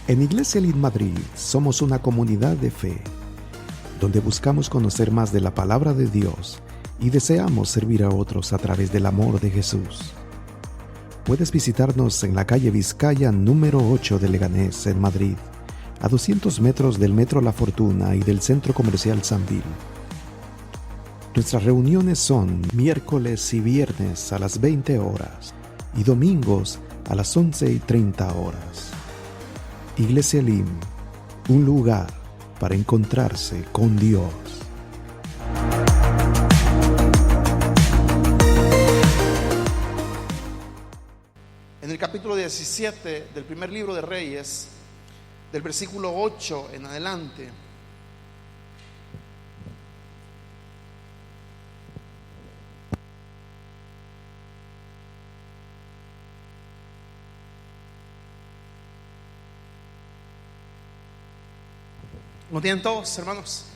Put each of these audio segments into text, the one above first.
En Iglesia Elite Madrid somos una comunidad de fe, donde buscamos conocer más de la palabra de Dios y deseamos servir a otros a través del amor de Jesús. Puedes visitarnos en la calle Vizcaya número 8 de Leganés, en Madrid, a 200 metros del Metro La Fortuna y del Centro Comercial Sambil. Nuestras reuniones son miércoles y viernes a las 20 horas y domingos a las 11:30 horas. Iglesia Elim, un lugar para encontrarse con Dios. En el capítulo 17 del primer libro de Reyes, del versículo 8 en adelante, ¿lo tienen todos, hermanos?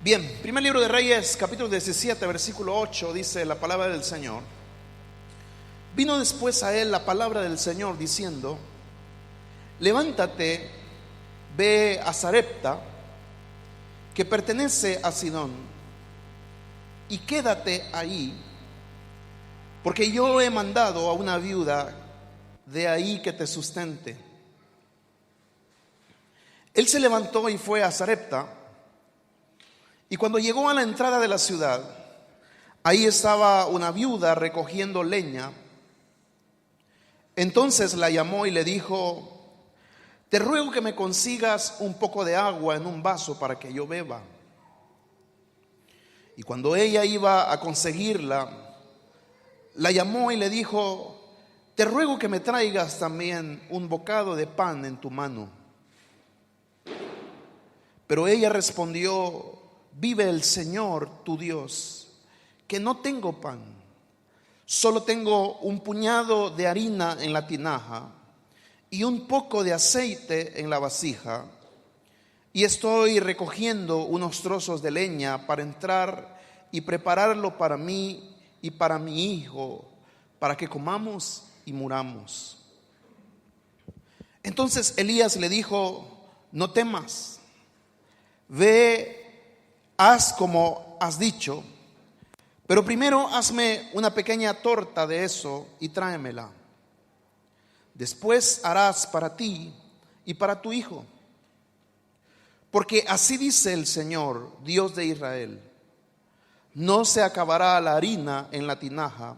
Bien, primer libro de Reyes, capítulo 17, versículo 8, dice la palabra del Señor. Vino después a él la palabra del Señor diciendo: levántate, ve a Sarepta, que pertenece a Sidón, y quédate ahí, porque yo he mandado a una viuda de ahí que te sustente. Él se levantó y fue a Sarepta, y cuando llegó a la entrada de la ciudad, ahí estaba una viuda recogiendo leña. Entonces la llamó y le dijo: te ruego que me consigas un poco de agua en un vaso para que yo beba. Y cuando ella iba a conseguirla, la llamó y le dijo: te ruego que me traigas también un bocado de pan en tu mano. Pero ella respondió: vive el Señor tu Dios, que no tengo pan, solo tengo un puñado de harina en la tinaja y un poco de aceite en la vasija, y estoy recogiendo unos trozos de leña para entrar y prepararlo para mí y para mi hijo, para que comamos y muramos. Entonces Elías le dijo: no temas, ve, haz como has dicho, pero primero hazme una pequeña torta de eso y tráemela. Después harás para ti y para tu hijo. Porque así dice el Señor, Dios de Israel: no se acabará la harina en la tinaja,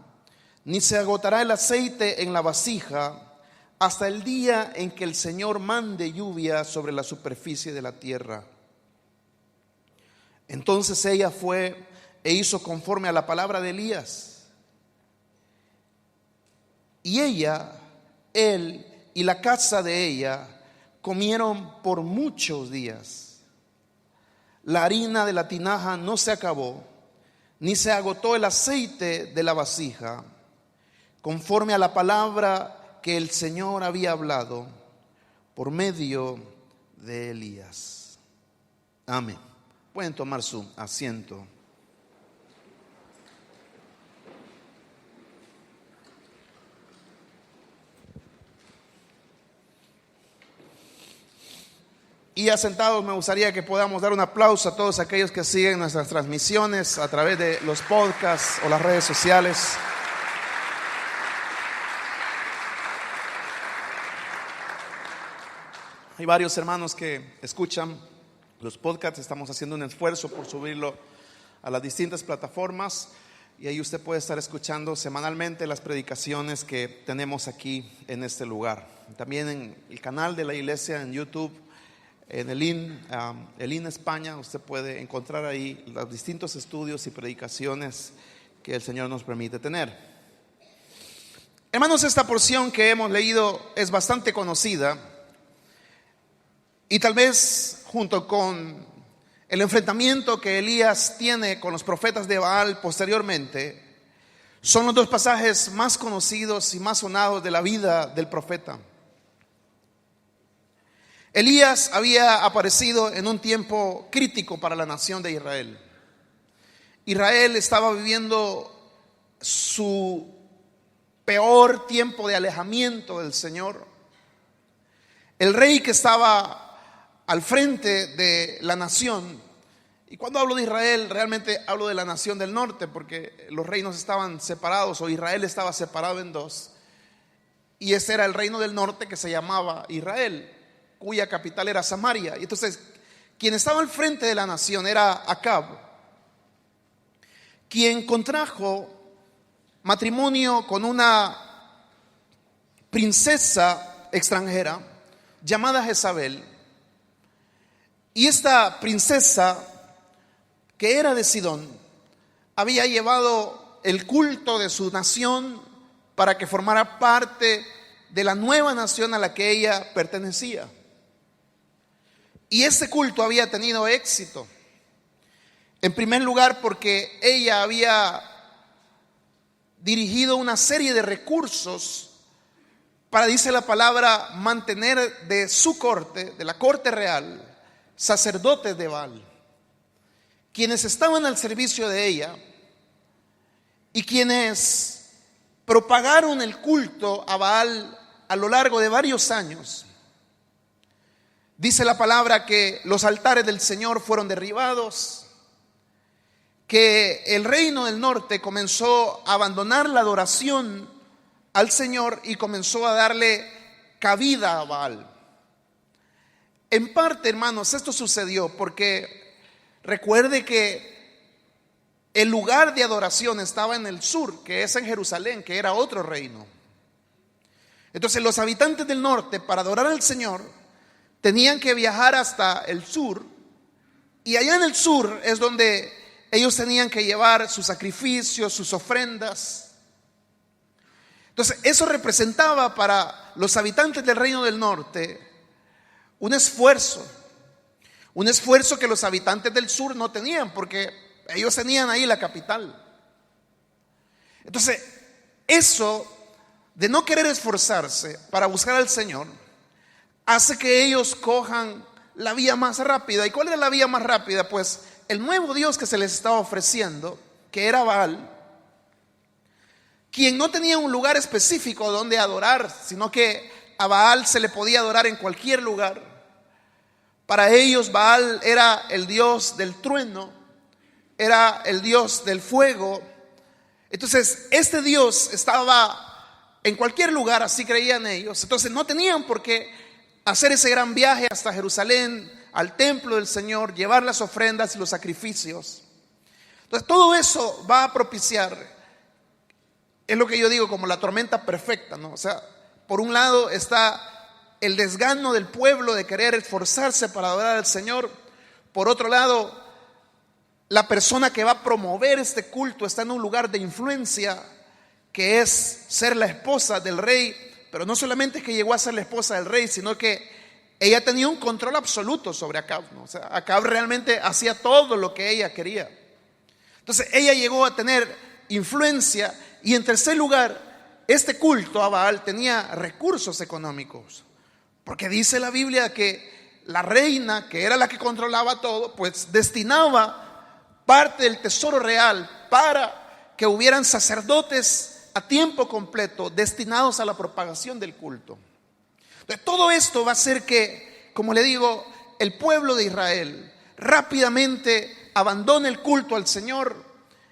ni se agotará el aceite en la vasija, hasta el día en que el Señor mande lluvia sobre la superficie de la tierra. Entonces ella fue e hizo conforme a la palabra de Elías. Y ella, él y la casa de ella comieron por muchos días. La harina de la tinaja no se acabó, ni se agotó el aceite de la vasija, conforme a la palabra que el Señor había hablado por medio de Elías. Amén. Pueden tomar su asiento. Y asentados, me gustaría que podamos dar un aplauso a todos aquellos que siguen nuestras transmisiones a través de los podcasts o las redes sociales. Hay varios hermanos que escuchan los podcasts. Estamos haciendo un esfuerzo por subirlo a las distintas plataformas, y ahí usted puede estar escuchando semanalmente las predicaciones que tenemos aquí en este lugar. También en el canal de la iglesia en YouTube, en Elin España, usted puede encontrar ahí los distintos estudios y predicaciones que el Señor nos permite tener. Hermanos, esta porción que hemos leído es bastante conocida, y tal vez junto con el enfrentamiento que Elías tiene con los profetas de Baal posteriormente, son los dos pasajes más conocidos y más sonados de la vida del profeta. Elías había aparecido en un tiempo crítico para la nación de Israel. Israel estaba viviendo su peor tiempo de alejamiento del Señor. el rey que estaba al frente de la nación. Y cuando hablo de Israel, realmente hablo de la nación del norte, porque los reinos estaban separados, o Israel estaba separado en dos. Y ese era el reino del norte, que se llamaba Israel, cuya capital era Samaria. Y entonces, quien estaba al frente de la nación era Acab, quien contrajo matrimonio con una princesa extranjera llamada Jezabel. Y esta princesa, que era de Sidón, había llevado el culto de su nación para que formara parte de la nueva nación a la que ella pertenecía. Y ese culto había tenido éxito. En primer lugar, porque ella había dirigido una serie de recursos para, dice la palabra, mantener de su corte, de la corte real, sacerdotes de Baal, quienes estaban al servicio de ella y quienes propagaron el culto a Baal a lo largo de varios años. Dice la palabra que los altares del Señor fueron derribados, que el reino del norte comenzó a abandonar la adoración al Señor y comenzó a darle cabida a Baal. En parte, hermanos, esto sucedió porque recuerde que el lugar de adoración estaba en el sur, que es en Jerusalén, que era otro reino. Entonces los habitantes del norte, para adorar al Señor, tenían que viajar hasta el sur, y allá en el sur es donde ellos tenían que llevar sus sacrificios, sus ofrendas. Entonces eso representaba para los habitantes del reino del norte un esfuerzo que los habitantes del sur no tenían, porque ellos tenían ahí la capital. Entonces, eso de no querer esforzarse para buscar al Señor hace que ellos cojan la vía más rápida. ¿Y cuál era la vía más rápida? Pues el nuevo Dios que se les estaba ofreciendo, que era Baal, quien no tenía un lugar específico donde adorar, sino que a Baal se le podía adorar en cualquier lugar. Para ellos Baal era el dios del trueno, era el dios del fuego. Entonces este dios estaba en cualquier lugar, así creían ellos. Entonces no tenían por qué hacer ese gran viaje hasta Jerusalén, al templo del Señor, llevar las ofrendas y los sacrificios. Entonces todo eso va a propiciar, es lo que yo digo, como la tormenta perfecta, ¿no? O sea, por un lado está el desgano del pueblo de querer esforzarse para adorar al Señor. Por otro lado, la persona que va a promover este culto está en un lugar de influencia, que es ser la esposa del rey. Pero no solamente es que llegó a ser la esposa del rey, sino que ella tenía un control absoluto sobre Acab, ¿no? O sea, Acab realmente hacía todo lo que ella quería. Entonces ella llegó a tener influencia. Y en tercer lugar, este culto a Baal tenía recursos económicos, porque dice la Biblia que la reina, que era la que controlaba todo, pues destinaba parte del tesoro real para que hubieran sacerdotes a tiempo completo destinados a la propagación del culto. Entonces, todo esto va a hacer que, como le digo, el pueblo de Israel rápidamente abandone el culto al Señor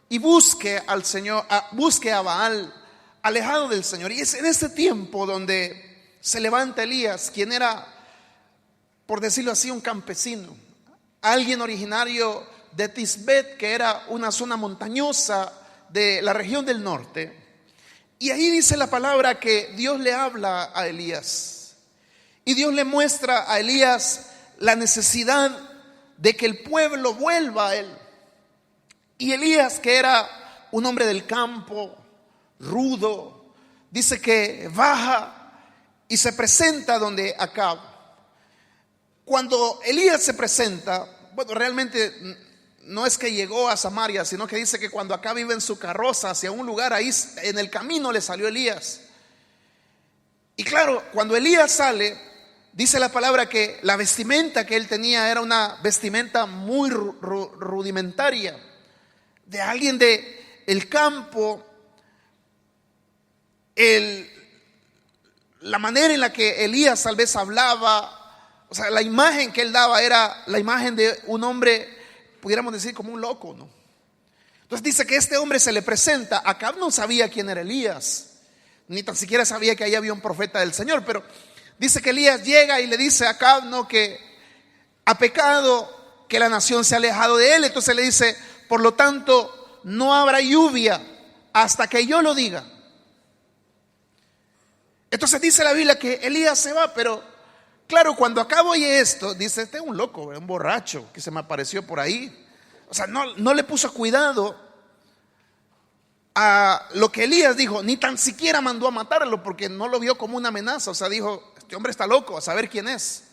y busque al Señor, busque a Baal, alejado del Señor. Y es en este tiempo donde se levanta Elías, quien era, por decirlo así, un campesino, alguien originario de Tisbet, que era una zona montañosa de la región del norte. Y ahí dice la palabra que Dios le habla a Elías, y Dios le muestra a Elías la necesidad de que el pueblo vuelva a él. Y Elías, que era un hombre del campo, rudo, dice que baja y se presenta donde Acab. Cuando Elías se presenta, bueno, realmente no es que llegó a Samaria, sino que dice que cuando Acab iba en su carroza hacia un lugar, ahí en el camino le salió Elías. Y claro, cuando Elías sale, dice la palabra que la vestimenta que él tenía era una vestimenta muy rudimentaria, de alguien de el campo. La la manera en la que Elías tal vez hablaba, o sea, la imagen que él daba era la imagen de un hombre, pudiéramos decir como un loco, ¿no? Entonces dice que este hombre se le presenta. Acab no sabía quién era Elías, ni tan siquiera sabía que ahí había un profeta del Señor, pero dice que Elías llega y le dice a Acab, no, que ha pecado, que la nación se ha alejado de él. Entonces le dice, por lo tanto, no habrá lluvia hasta que yo lo diga. Entonces dice la Biblia que Elías se va, pero claro, cuando Acab oye esto, dice, este es un loco, un borracho que se me apareció por ahí. O sea, no le puso cuidado a lo que Elías dijo, ni tan siquiera mandó a matarlo porque no lo vio como una amenaza. O sea, dijo, este hombre está loco, a saber quién es.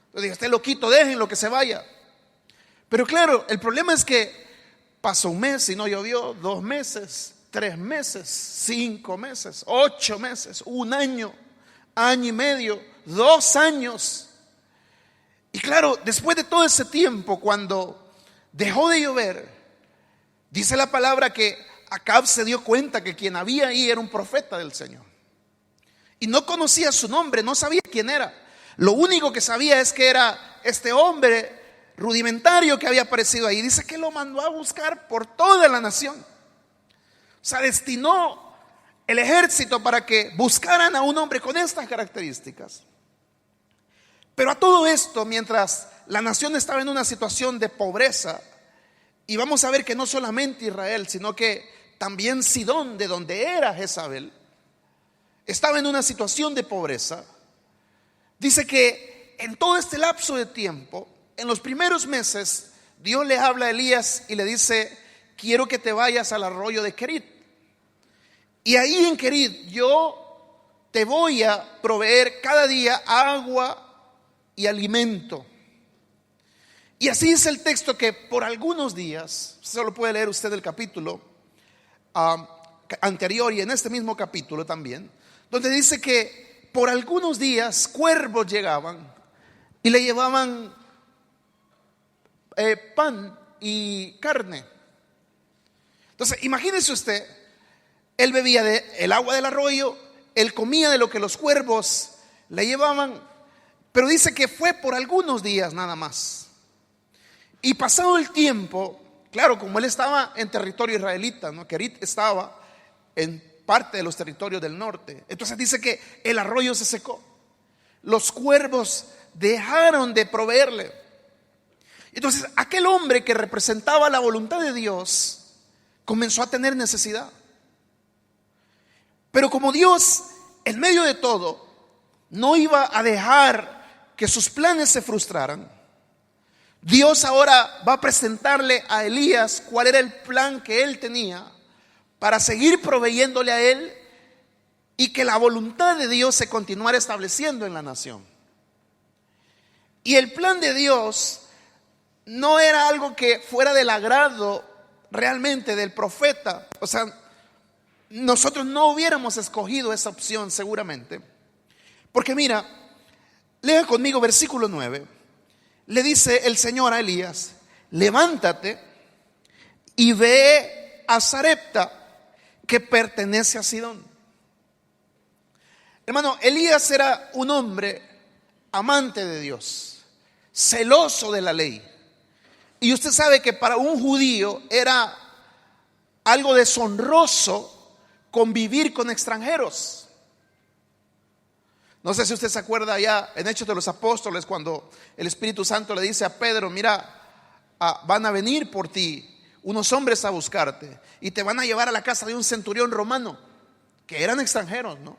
Entonces dijo, este loquito, déjenlo que se vaya. Pero claro, el problema es que pasó un mes y no llovió, 2 meses, 3 meses, 5 meses, 8 meses, 1 año, año y medio, 2 años. Y claro, después de todo ese tiempo, cuando dejó de llover, dice la palabra que Acab se dio cuenta que quien había ahí era un profeta del Señor. Y no conocía su nombre, no sabía quién era. Lo único que sabía es que era este hombre rudimentario que había aparecido ahí. Dice que lo mandó a buscar por toda la nación. O sea, destinó el ejército para que buscaran a un hombre con estas características. Pero a todo esto, mientras la nación estaba en una situación de pobreza, y vamos a ver que no solamente Israel, sino que también Sidón, de donde era Jezabel, estaba en una situación de pobreza. Dice que en todo este lapso de tiempo, en los primeros meses, Dios le habla a Elías y le dice, quiero que te vayas al arroyo de Kerit. Y ahí en Kerit yo te voy a proveer cada día agua y alimento. Y así es el texto que por algunos días, solo puede leer usted el capítulo anterior y en este mismo capítulo también, donde dice que por algunos días cuervos llegaban y le llevaban pan y carne. Entonces imagínese usted, él bebía el agua del arroyo, él comía de lo que los cuervos le llevaban, pero dice que fue por algunos días nada más. Y pasado el tiempo, claro, como él estaba en territorio israelita, ¿no? Kerit estaba en parte de los territorios del norte. Entonces dice que el arroyo se secó. Los cuervos dejaron de proveerle. Entonces aquel hombre que representaba la voluntad de Dios comenzó a tener necesidad. Pero como Dios, en medio de todo, no iba a dejar que sus planes se frustraran, Dios ahora va a presentarle a Elías cuál era el plan que él tenía para seguir proveyéndole a él y que la voluntad de Dios se continuara estableciendo en la nación. Y el plan de Dios no era algo que fuera del agrado realmente del profeta. O sea, nosotros no hubiéramos escogido esa opción seguramente. Porque mira, lea conmigo versículo 9. Le dice el Señor a Elías, levántate y ve a Sarepta, que pertenece a Sidón. Hermano, Elías era un hombre amante de Dios, celoso de la ley. Y usted sabe que para un judío era algo deshonroso convivir con extranjeros. No sé si usted se acuerda ya en Hechos de los Apóstoles cuando el Espíritu Santo le dice a Pedro, mira, van a venir por ti unos hombres a buscarte y te van a llevar a la casa de un centurión romano, que eran extranjeros, ¿no?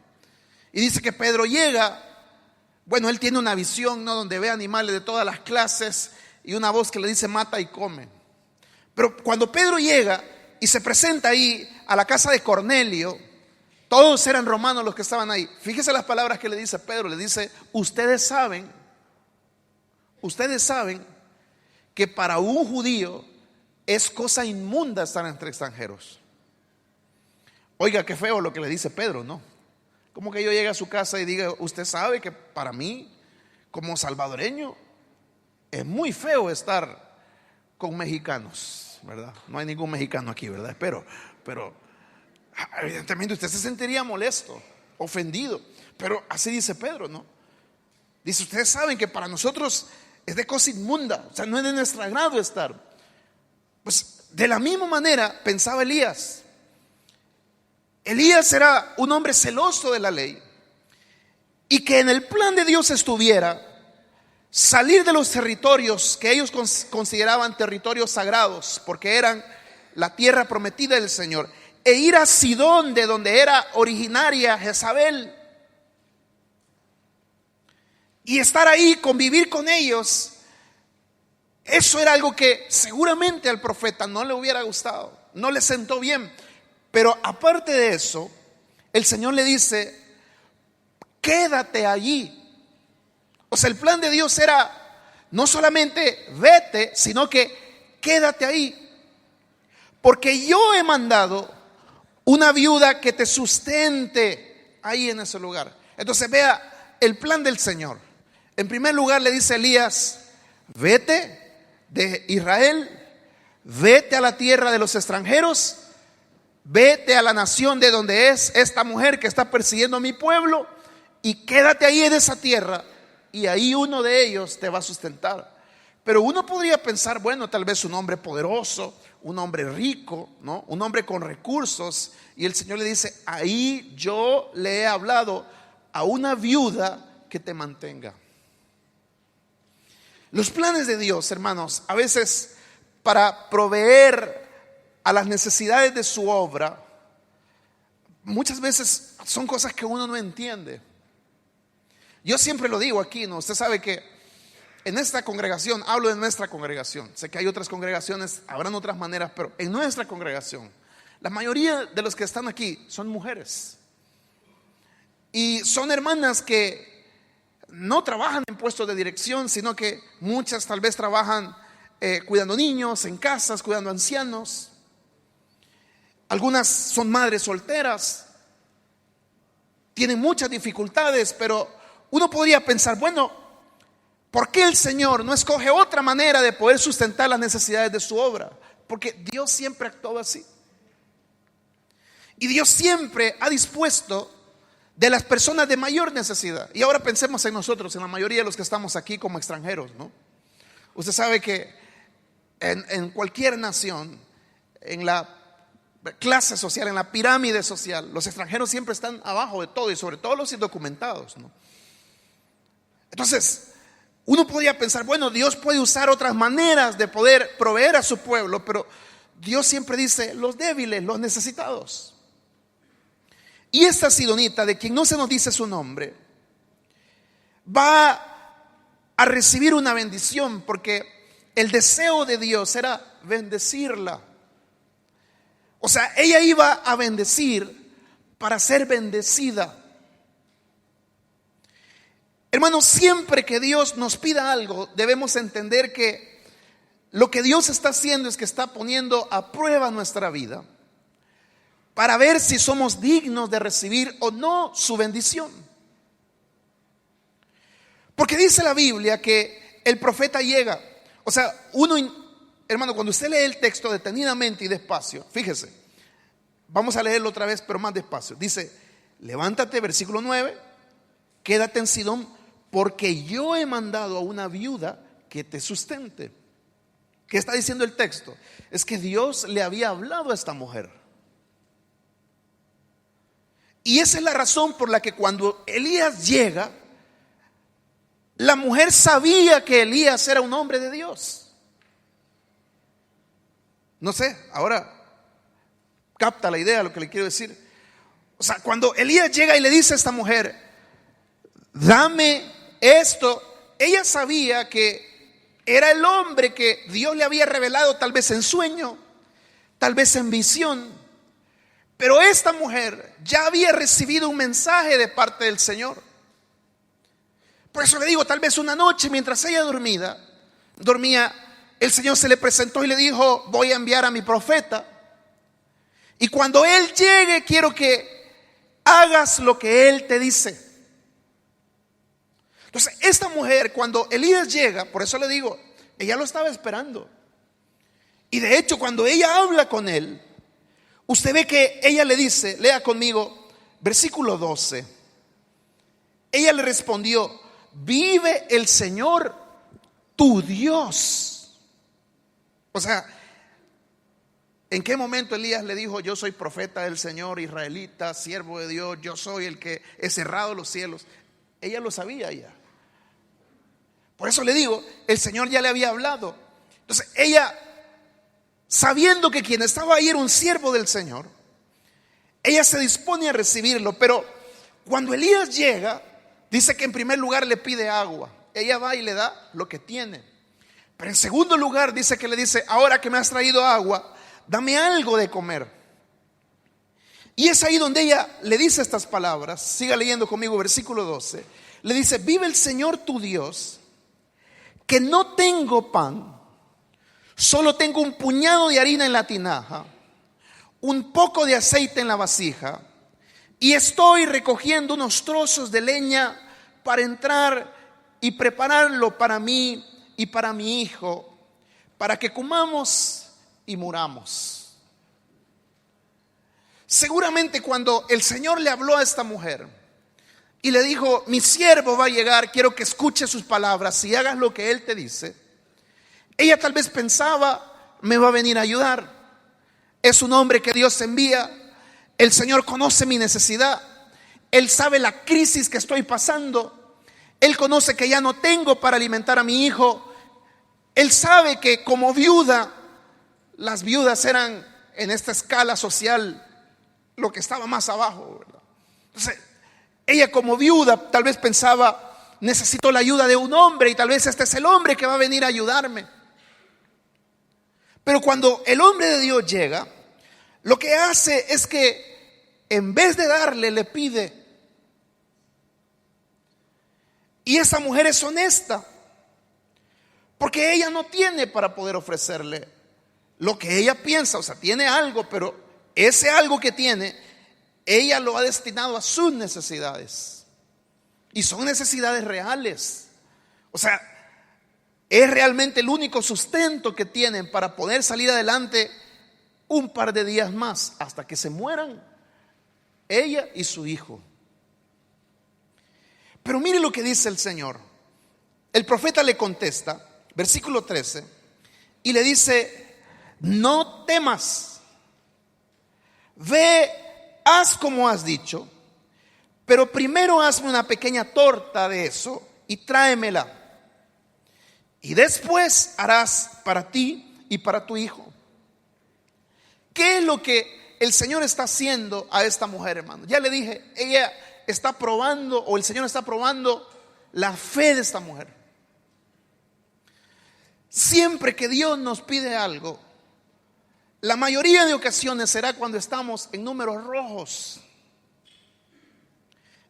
Y dice que Pedro llega, bueno, él tiene una visión, ¿no? Donde ve animales de todas las clases y una voz que le dice mata y come. Pero cuando Pedro llega y se presenta ahí a la casa de Cornelio, todos eran romanos los que estaban ahí. Fíjese las palabras que le dice Pedro. Le dice, ustedes saben que para un judío es cosa inmunda estar entre extranjeros. Oiga, qué feo lo que le dice Pedro, ¿no? Como que yo llegue a su casa y diga, usted sabe que para mí, como salvadoreño, es muy feo estar con mexicanos, ¿verdad? No hay ningún mexicano aquí, ¿verdad? Pero evidentemente usted se sentiría molesto, ofendido. Pero así dice Pedro, ¿no? Dice, ustedes saben que para nosotros es de cosa inmunda, o sea, no es de nuestro agrado estar. Pues de la misma manera pensaba Elías. Elías era un hombre celoso de la ley, y que en el plan de Dios estuviera salir de los territorios que ellos consideraban territorios sagrados, porque eran la tierra prometida del Señor, e ir a Sidón, de donde era originaria Jezabel, y estar ahí, convivir con ellos. Eso era algo que seguramente al profeta no le hubiera gustado, no le sentó bien. Pero aparte de eso, el Señor le dice, quédate allí. O sea, el plan de Dios era no solamente vete, sino que quédate ahí, porque yo he mandado una viuda que te sustente ahí en ese lugar. Entonces vea el plan del Señor. En primer lugar le dice a Elías, vete de Israel, vete a la tierra de los extranjeros, vete a la nación de donde es esta mujer que está persiguiendo a mi pueblo, y quédate ahí en esa tierra, y ahí uno de ellos te va a sustentar. Pero uno podría pensar, bueno, tal vez un hombre poderoso, un hombre rico, ¿no? Un hombre con recursos, y el Señor le dice, ahí yo le he hablado a una viuda que te mantenga. Los planes de Dios, hermanos, a veces para proveer a las necesidades de su obra, muchas veces son cosas que uno no entiende. Yo siempre lo digo aquí, ¿no? Usted sabe que en esta congregación, hablo de nuestra congregación, sé que hay otras congregaciones, habrán otras maneras, pero en nuestra congregación, la mayoría de los que están aquí son mujeres. Y son hermanas que no trabajan en puestos de dirección, sino que muchas tal vez trabajan cuidando niños en casas, cuidando ancianos. Algunas son madres solteras, tienen muchas dificultades, pero uno podría pensar, bueno, ¿por qué el Señor no escoge otra manera de poder sustentar las necesidades de su obra? Porque Dios siempre actuó así. Y Dios siempre ha dispuesto de las personas de mayor necesidad. Y ahora pensemos en nosotros, en la mayoría de los que estamos aquí como extranjeros, ¿no? Usted sabe que en cualquier nación, en la clase social, en la pirámide social, los extranjeros siempre están abajo de todo, y sobre todo los indocumentados, ¿no? Entonces, uno podría pensar, bueno, Dios puede usar otras maneras de poder proveer a su pueblo, pero Dios siempre dice, los débiles, los necesitados. Y esta sidonita, de quien no se nos dice su nombre, va a recibir una bendición, porque el deseo de Dios era bendecirla. O sea, ella iba a bendecir para ser bendecida. Hermanos, siempre que Dios nos pida algo, debemos entender que lo que Dios está haciendo es que está poniendo a prueba nuestra vida para ver si somos dignos de recibir o no su bendición. Porque dice la Biblia que el profeta llega. O sea, hermano, cuando usted lee el texto detenidamente y despacio, fíjese, vamos a leerlo otra vez, pero más despacio. Dice, levántate, versículo 9, quédate en Sidón, porque yo he mandado a una viuda que te sustente. ¿Qué está diciendo el texto? Es que Dios le había hablado a esta mujer. Y esa es la razón por la que cuando Elías llega, la mujer sabía que Elías era un hombre de Dios. No sé, ahora capta la idea de lo que le quiero decir. O sea, cuando Elías llega y le dice a esta mujer, dame esto, ella sabía que era el hombre que Dios le había revelado, tal vez en sueño, tal vez en visión. Pero esta mujer ya había recibido un mensaje de parte del Señor. Por eso le digo, tal vez una noche mientras ella dormía, el Señor se le presentó y le dijo, voy a enviar a mi profeta, y cuando él llegue quiero que hagas lo que él te dice. Entonces esta mujer, cuando Elías llega, por eso le digo, ella lo estaba esperando. Y de hecho cuando ella habla con él, usted ve que ella le dice, lea conmigo, versículo 12. ella le respondió: vive el Señor tu Dios. O sea, ¿en qué momento Elías le dijo: yo soy profeta del Señor, israelita, siervo de Dios, yo soy el que he cerrado los cielos? Ella lo sabía ya. Por eso le digo, el Señor ya le había hablado. Entonces ella, sabiendo que quien estaba ahí era un siervo del Señor, ella se dispone a recibirlo. Pero cuando Elías llega, dice que en primer lugar le pide agua. Ella va y le da lo que tiene. Pero en segundo lugar dice que le dice: ahora que me has traído agua, dame algo de comer. Y es ahí donde ella le dice estas palabras. Siga leyendo conmigo, versículo 12. Le dice: vive el Señor tu Dios, que no tengo pan, solo tengo un puñado de harina en la tinaja, un poco de aceite en la vasija, y estoy recogiendo unos trozos de leña para entrar y prepararlo para mí y para mi hijo, para que comamos y muramos. Seguramente cuando el Señor le habló a esta mujer y le dijo: mi siervo va a llegar, quiero que escuches sus palabras y hagas lo que él te dice, ella tal vez pensaba: me va a venir a ayudar, es un hombre que Dios envía, el Señor conoce mi necesidad, Él sabe la crisis que estoy pasando, Él conoce que ya no tengo para alimentar a mi hijo, Él sabe que como viuda, las viudas eran en esta escala social lo que estaba más abajo, ¿verdad? Entonces ella como viuda tal vez pensaba: necesito la ayuda de un hombre y tal vez este es el hombre que va a venir a ayudarme. Pero cuando el hombre de Dios llega, lo que hace es que en vez de darle, le pide. Y esa mujer es honesta, porque ella no tiene para poder ofrecerle lo que ella piensa. O sea, tiene algo, pero ese algo que tiene, ella lo ha destinado a sus necesidades. Y son necesidades reales. O sea, es realmente el único sustento que tienen para poder salir adelante un par de días más, hasta que se mueran ella y su hijo. Pero mire lo que dice el Señor. El profeta le contesta, versículo 13, y le dice: no temas, ve, haz como has dicho, pero primero hazme una pequeña torta de eso y tráemela, y después harás para ti y para tu hijo. ¿Qué es lo que el Señor está haciendo a esta mujer, hermano? Ya le dije, ella está probando, o el Señor está probando la fe de esta mujer. Siempre que Dios nos pide algo, la mayoría de ocasiones será cuando estamos en números rojos.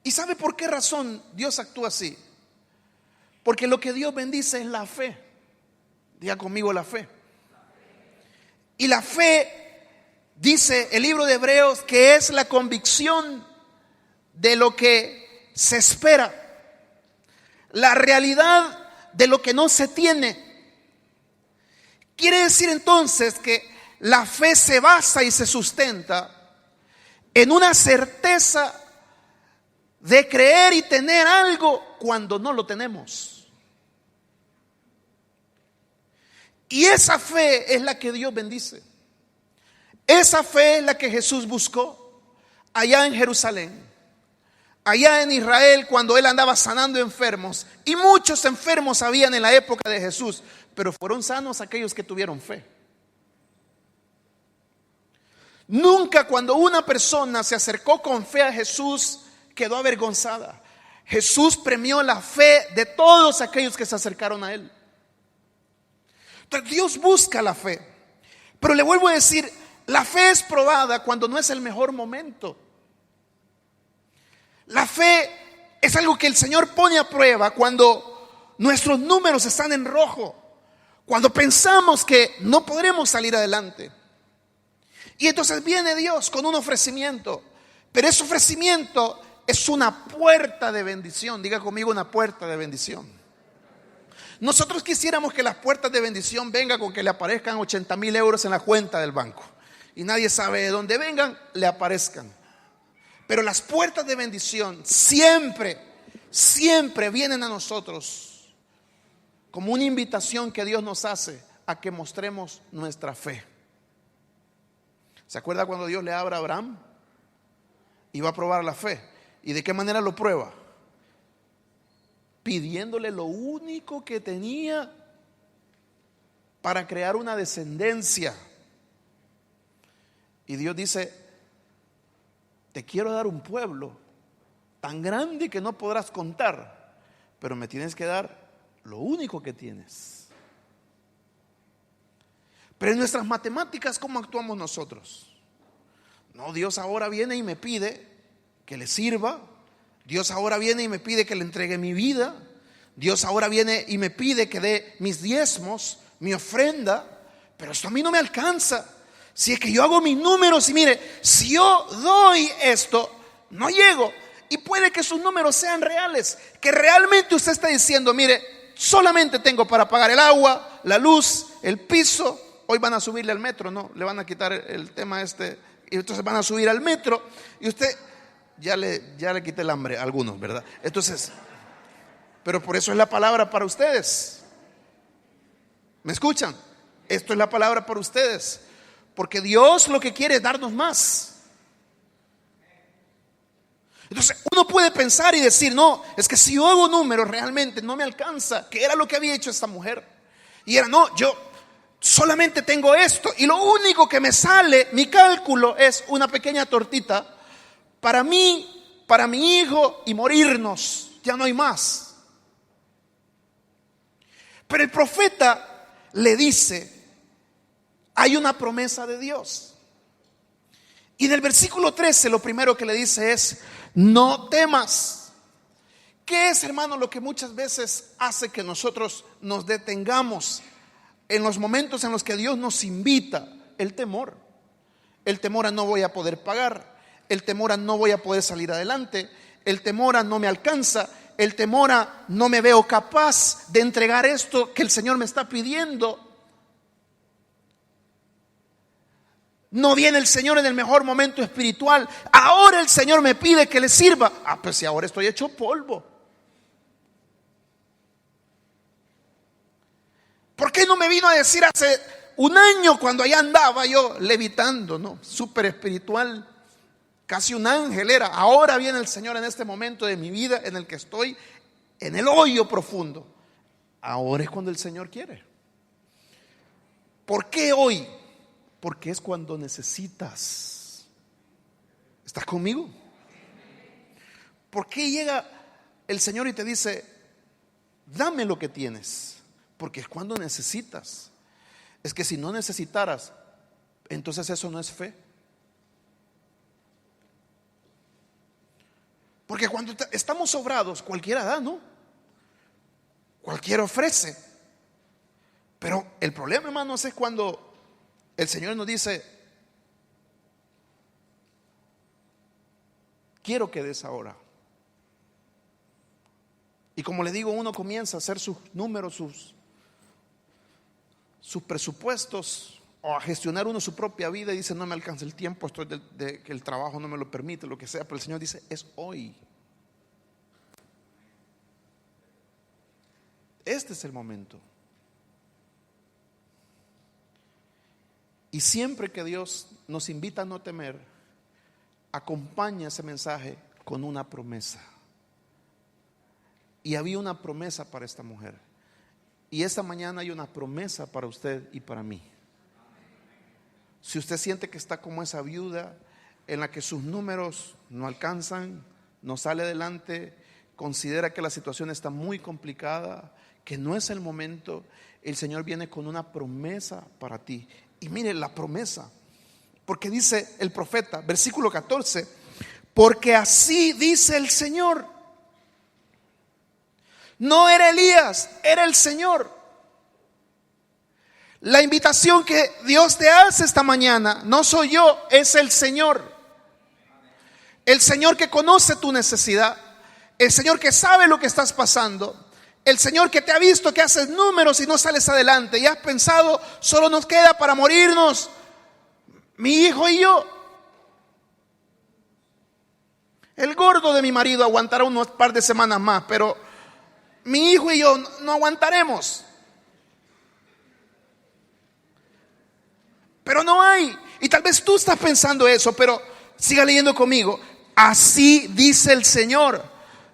¿Y sabe por qué razón Dios actúa así? Porque lo que Dios bendice es la fe. Diga conmigo: la fe. Y la fe, dice el libro de Hebreos, que es la convicción de lo que se espera, la realidad de lo que no se tiene. Quiere decir entonces que la fe se basa y se sustenta en una certeza de creer y tener algo cuando no lo tenemos. Y esa fe es la que Dios bendice. Esa fe es la que Jesús buscó allá en Jerusalén, allá en Israel, cuando Él andaba sanando enfermos. Y muchos enfermos habían en la época de Jesús, pero fueron sanos aquellos que tuvieron fe. Nunca cuando una persona se acercó con fe a Jesús quedó avergonzada. Jesús premió la fe de todos aquellos que se acercaron a Él. Entonces Dios busca la fe. Pero le vuelvo a decir, la fe es probada cuando no es el mejor momento. La fe es algo que el Señor pone a prueba cuando nuestros números están en rojo, cuando pensamos que no podremos salir adelante. Y entonces viene Dios con un ofrecimiento, pero ese ofrecimiento es una puerta de bendición. Diga conmigo: una puerta de bendición. Nosotros quisiéramos que las puertas de bendición vengan con que le aparezcan 80,000 euros en la cuenta del banco y nadie sabe de dónde vengan, le aparezcan. Pero las puertas de bendición siempre siempre vienen a nosotros como una invitación que Dios nos hace a que mostremos nuestra fe. ¿Se acuerda cuando Dios le habla a Abraham? Iba a probar la fe. ¿Y de qué manera lo prueba? Pidiéndole lo único que tenía para crear una descendencia. Y Dios dice: te quiero dar un pueblo tan grande que no podrás contar, pero me tienes que dar lo único que tienes. Pero en nuestras matemáticas, ¿cómo actuamos nosotros? No, Dios ahora viene y me pide que le sirva. Dios ahora viene y me pide que le entregue mi vida. Dios ahora viene y me pide que dé mis diezmos, mi ofrenda. Pero esto a mí no me alcanza. Si es que yo hago mis números y mire, si yo doy esto, no llego. Y puede que sus números sean reales, que realmente usted está diciendo: mire, solamente tengo para pagar el agua, la luz, el piso. Hoy van a subirle al metro, no, le van a quitar el tema y entonces van a subir al metro. Y usted ya le quité el hambre a algunos, ¿verdad? Entonces, pero por eso es la palabra para ustedes. ¿Me escuchan? Esto es la palabra para ustedes, porque Dios lo que quiere es darnos más. Entonces uno puede pensar y decir: no, es que si yo hago números realmente no me alcanza, que era lo que había hecho esta mujer. Y era: no, yo solamente tengo esto y lo único que me sale, mi cálculo, es una pequeña tortita para mí, para mi hijo y morirnos, ya no hay más. Pero el profeta le dice: hay una promesa de Dios. Y en el versículo 13 lo primero que le dice es: no temas. ¿Qué es, hermano, lo que muchas veces hace que nosotros nos detengamos en los momentos en los que Dios nos invita? El temor. El temor a no voy a poder pagar. El temor a no voy a poder salir adelante. El temor a no me alcanza. El temor a no me veo capaz de entregar esto que el Señor me está pidiendo. No viene el Señor en el mejor momento espiritual. Ahora el Señor me pide que le sirva. Pues si ahora estoy hecho polvo. ¿Por qué no me vino a decir hace un año, cuando allá andaba yo levitando, no? Súper espiritual, casi un ángel era. Ahora viene el Señor en este momento de mi vida en el que estoy en el hoyo profundo. Ahora es cuando el Señor quiere. ¿Por qué hoy? Porque es cuando necesitas. ¿Estás conmigo? ¿Por qué llega el Señor y te dice: dame lo que tienes? Porque es cuando necesitas. Es que si no necesitaras, entonces eso no es fe. Porque cuando estamos sobrados, cualquiera da, ¿no? Cualquiera ofrece. Pero el problema, hermanos, es cuando el Señor nos dice: quiero que des ahora. Y como le digo, uno comienza a hacer sus números, sus presupuestos, o a gestionar uno su propia vida y dice: no me alcanza el tiempo, estoy de que el trabajo no me lo permite, lo que sea. Pero el Señor dice: es hoy. Este es el momento. Y siempre que Dios nos invita a no temer, acompaña ese mensaje con una promesa. Y había una promesa para esta mujer. Y esta mañana hay una promesa para usted y para mí. Si usted siente que está como esa viuda en la que sus números no alcanzan, no sale adelante, considera que la situación está muy complicada, que no es el momento, el Señor viene con una promesa para ti. Y mire la promesa, porque dice el profeta, versículo 14: porque así dice el Señor. No era Elías, era el Señor. La invitación que Dios te hace esta mañana no soy yo, es el Señor. El Señor que conoce tu necesidad, el Señor que sabe lo que estás pasando, el Señor que te ha visto que haces números y no sales adelante y has pensado: solo nos queda para morirnos mi hijo y yo. El gordo de mi marido aguantará unos par de semanas más, pero mi hijo y yo no aguantaremos. Pero no hay. Y tal vez tú estás pensando eso, pero siga leyendo conmigo. Así dice el Señor,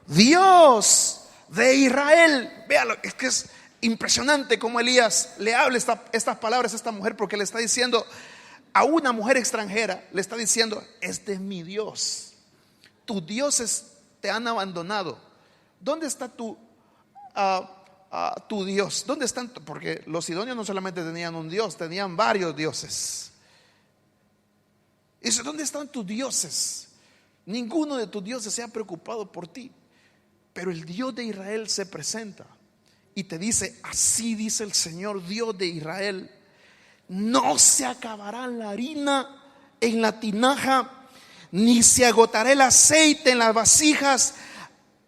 Dios de Israel. Véalo, es que es impresionante cómo Elías le habla estas palabras a esta mujer, porque le está diciendo a una mujer extranjera, le está diciendo: este es mi Dios. Tus dioses te han abandonado. ¿Dónde está tu Dios? ¿Dónde están? Porque los sidonios no solamente tenían un Dios, tenían varios dioses. Dice: ¿dónde están tus dioses? Ninguno de tus dioses se ha preocupado por ti. Pero el Dios de Israel se presenta y te dice: así dice el Señor, Dios de Israel, no se acabará la harina en la tinaja, ni se agotará el aceite en las vasijas,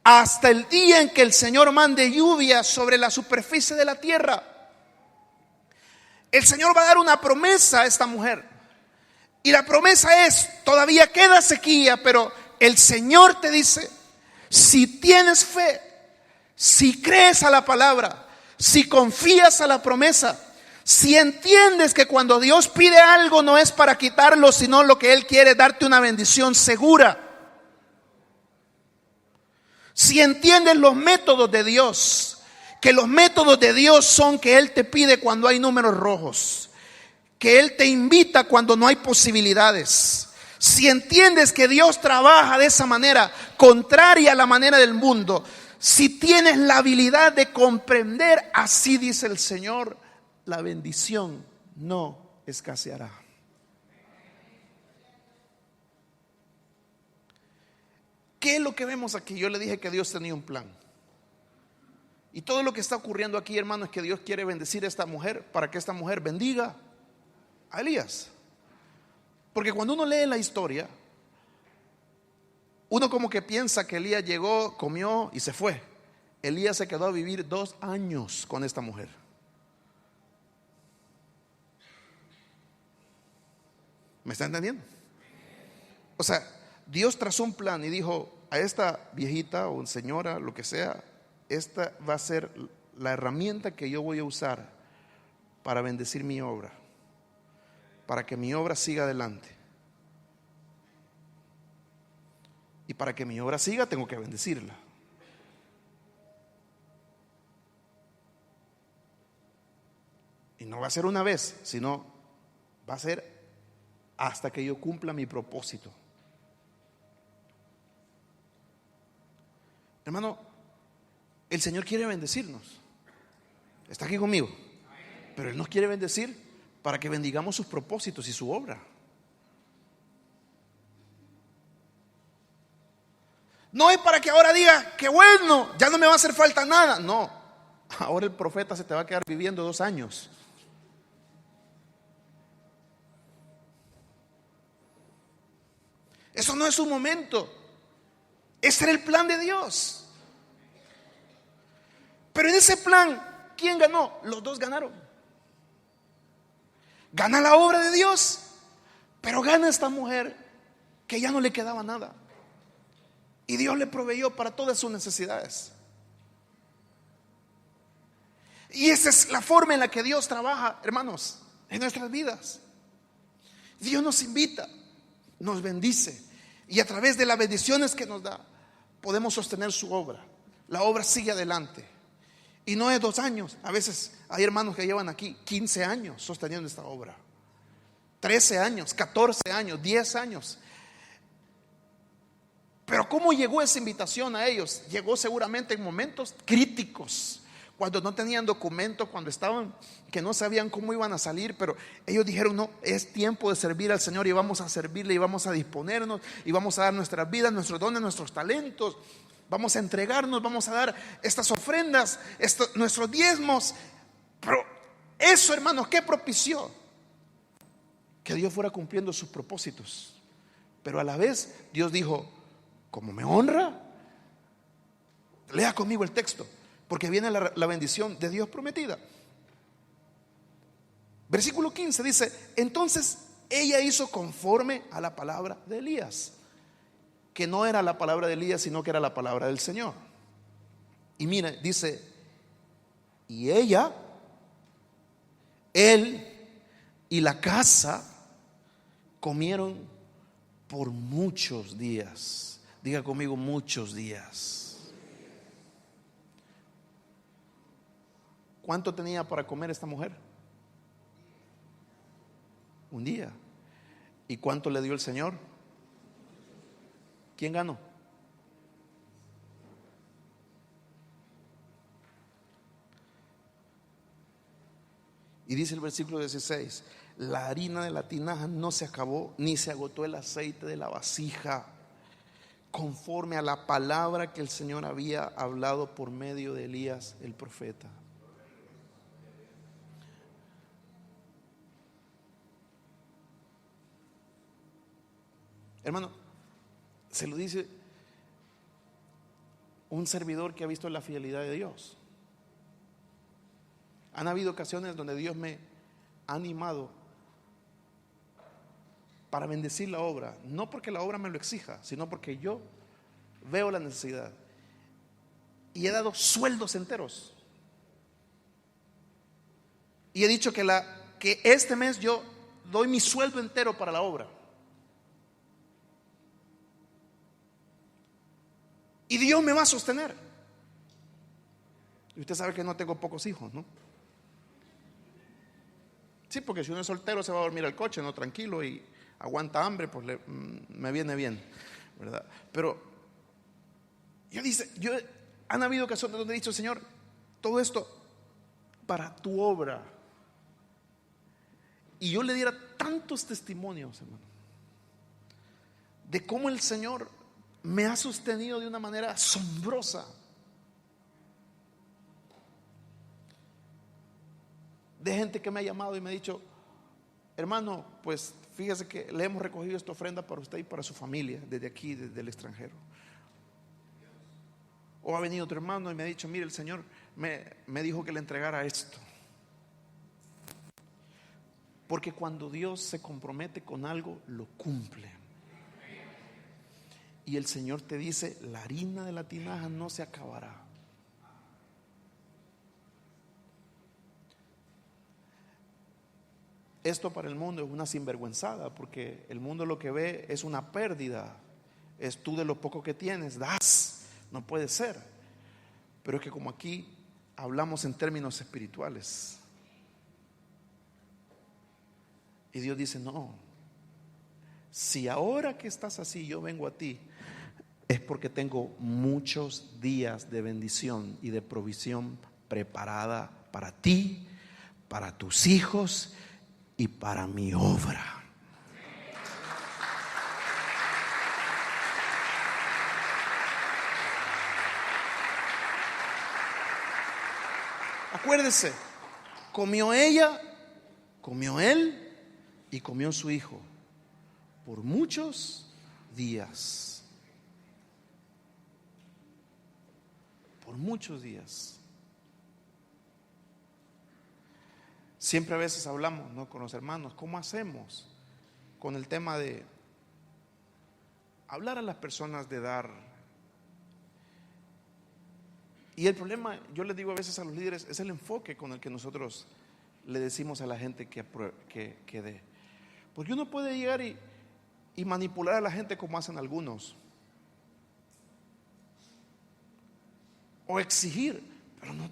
hasta el día en que el Señor mande lluvia sobre la superficie de la tierra. El Señor va a dar una promesa a esta mujer, y la promesa es: todavía queda sequía, pero el Señor te dice, si tienes fe, si crees a la palabra, si confías a la promesa, si entiendes que cuando Dios pide algo no es para quitarlo, sino lo que Él quiere es darte una bendición segura. Si entiendes los métodos de Dios, que los métodos de Dios son que Él te pide cuando hay números rojos, que Él te invita cuando no hay posibilidades. Si entiendes que Dios trabaja de esa manera, contraria a la manera del mundo, si tienes la habilidad de comprender, así dice el Señor, la bendición no escaseará. ¿Qué es lo que vemos aquí? Yo le dije que Dios tenía un plan. Y todo lo que está ocurriendo aquí, hermano, es que Dios quiere bendecir a esta mujer para que esta mujer bendiga a Elías. Porque cuando uno lee la historia, uno como que piensa que Elías llegó, comió y se fue. Elías se quedó a vivir 2 años con esta mujer. ¿Me está entendiendo? O sea, Dios trazó un plan y dijo a esta viejita o señora, lo que sea, esta va a ser la herramienta que yo voy a usar para bendecir mi obra, para que mi obra siga adelante. Y para que mi obra siga, tengo que bendecirla. Y no va a ser una vez, sino va a ser hasta que yo cumpla mi propósito. Hermano, el Señor quiere bendecirnos. Está aquí conmigo. Pero Él nos quiere bendecir para que bendigamos sus propósitos y su obra. No es para que ahora diga que bueno, ya no me va a hacer falta nada. No, ahora el profeta se te va a quedar viviendo 2 años. Eso no es un momento. Ese era el plan de Dios. Pero en ese plan, ¿quién ganó? Los dos ganaron. Gana la obra de Dios, pero gana esta mujer que ya no le quedaba nada. Y Dios le proveyó para todas sus necesidades. Y esa es la forma en la que Dios trabaja, hermanos, en nuestras vidas. Dios nos invita, nos bendice, y a través de las bendiciones que nos da, podemos sostener su obra. La obra sigue adelante. Y no es 2 años. A veces hay hermanos que llevan aquí 15 años sosteniendo esta obra, 13 años, 14 años, 10 años. Pero ¿cómo llegó esa invitación a ellos? Llegó seguramente en momentos críticos, cuando no tenían documentos, cuando estaban que no sabían cómo iban a salir, pero ellos dijeron: no, es tiempo de servir al Señor, y vamos a servirle, y vamos a disponernos, y vamos a dar nuestras vidas, nuestros dones, nuestros talentos, vamos a entregarnos, vamos a dar estas ofrendas, nuestros diezmos. Pero eso, hermanos, ¿qué propició? Que Dios fuera cumpliendo sus propósitos. Pero a la vez Dios dijo: como me honra, lea conmigo el texto, porque viene la bendición de Dios prometida. Versículo 15 dice: entonces ella hizo conforme a la palabra de Elías. que no era la palabra de Elías, sino que era la palabra del Señor. Y mire, dice, y ella, él y la casa comieron por muchos días. Diga conmigo, muchos días. ¿Cuánto tenía para comer esta mujer? Un día. ¿Y cuánto le dio el Señor? ¿Quién ganó? Y dice el versículo 16: la harina de la tinaja no se acabó, ni se agotó el aceite de la vasija, conforme a la palabra que el Señor había hablado por medio de Elías el profeta. Hermano, se lo dice un servidor que ha visto la fidelidad de Dios. Han habido ocasiones donde Dios me ha animado para bendecir la obra, no porque la obra me lo exija, sino porque yo veo la necesidad. Y he dado sueldos enteros. Y he dicho que este mes yo doy mi sueldo entero para la obra. Y Dios me va a sostener. Y usted sabe que no tengo pocos hijos, ¿no? Sí, porque si uno es soltero se va a dormir al coche, no, tranquilo, y aguanta hambre, pues me viene bien, ¿verdad? Pero han habido ocasiones donde he dicho, Señor, todo esto para tu obra. Y yo le diera tantos testimonios, hermano, de cómo el Señor me ha sostenido de una manera asombrosa. De gente que me ha llamado y me ha dicho, hermano, pues fíjese que le hemos recogido esta ofrenda para usted y para su familia, desde aquí, desde el extranjero. O ha venido otro hermano y me ha dicho, mire, el Señor me dijo que le entregara esto. Porque cuando Dios se compromete con algo, lo cumple. Y el Señor te dice, la harina de la tinaja no se acabará. Esto para el mundo es una sinvergüenzada, porque el mundo lo que ve es una pérdida. Es tú de lo poco que tienes, das. No puede ser. Pero es que como aquí hablamos en términos espirituales, y Dios dice, no, si ahora que estás así yo vengo a ti, es porque tengo muchos días de bendición y de provisión preparada para ti, para tus hijos y para mi obra. Acuérdese, comió ella, comió él y comió su hijo por muchos días. Por muchos días. Siempre a veces hablamos, ¿no?, con los hermanos, ¿cómo hacemos con el tema de hablar a las personas, de dar? Y el problema, yo les digo a veces a los líderes, es el enfoque con el que nosotros le decimos a la gente que dé. Porque uno puede llegar y manipular a la gente como hacen algunos, o exigir, pero no,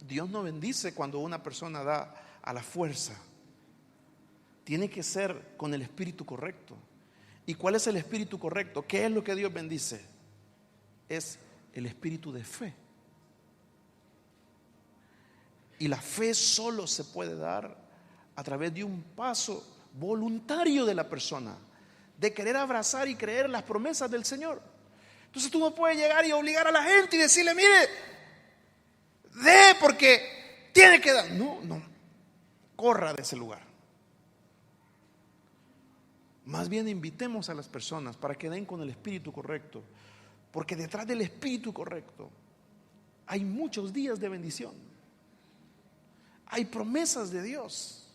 Dios no bendice cuando una persona da a la fuerza. Tiene que ser con el espíritu correcto. ¿Y cuál es el espíritu correcto? ¿Qué es lo que Dios bendice? Es el espíritu de fe. Y la fe solo se puede dar a través de un paso voluntario de la persona, de querer abrazar y creer las promesas del Señor. Entonces tú no puedes llegar y obligar a la gente y decirle, mire, dé porque tiene que dar. No, corra de ese lugar. Más bien invitemos a las personas para que den con el espíritu correcto, porque detrás del espíritu correcto hay muchos días de bendición, hay promesas de Dios,